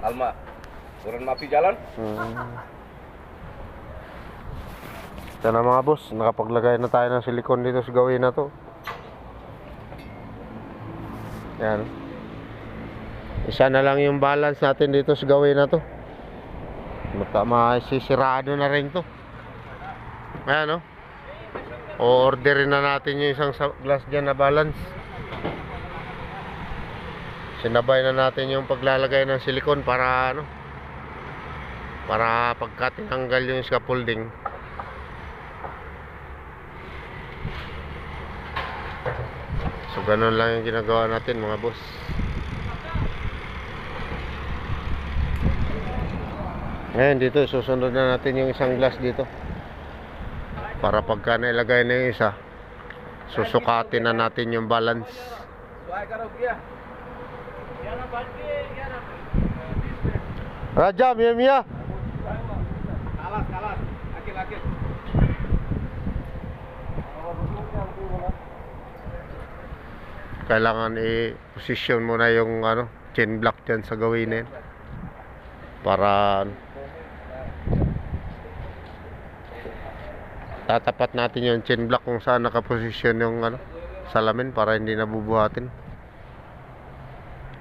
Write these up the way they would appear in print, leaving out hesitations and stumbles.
Alma. Turun mapi jalan. Ito na mga boss, nakapaglagay na tayo ng silikon dito sa gawin na to. Yan. Isa na lang yung balance natin dito sa gawin na to. Masisirado na rin to. Ayan, no? O-orderin na natin yung isang glass dyan na balance. Sinabay na natin yung paglalagay ng silikon para ano, para pagka tinanggal yung scaffolding, so ganun lang yung ginagawa natin mga boss. Ngayon dito susunod na natin yung isang glass dito para pagka nailagay na yung isa, susukatin na natin yung balance. Raja, Mia. Kalas. Akil. Kailangan i-position mo na yung ano, chain block dyan sa gawin na yun. Para tatapat natin yung chain block kung saan nakaposisyon yung ano, salamin para hindi nabubuhatin.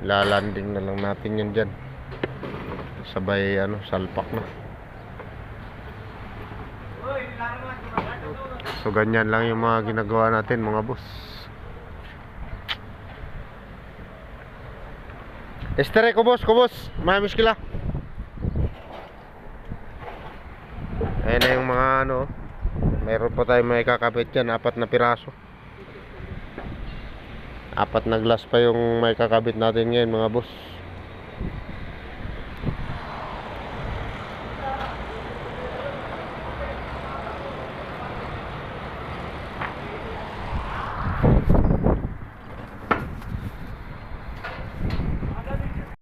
Ilalanding na lang natin yun dyan. Sabay ano, salpak na. So ganyan lang yung mga ginagawa natin mga boss. Estere ko boss, may miskila. Ayan na yung mga ano, meron pa tayong may kakabit dyan, 4 na piraso. 4 na glass pa yung may kakabit natin ngayon mga boss.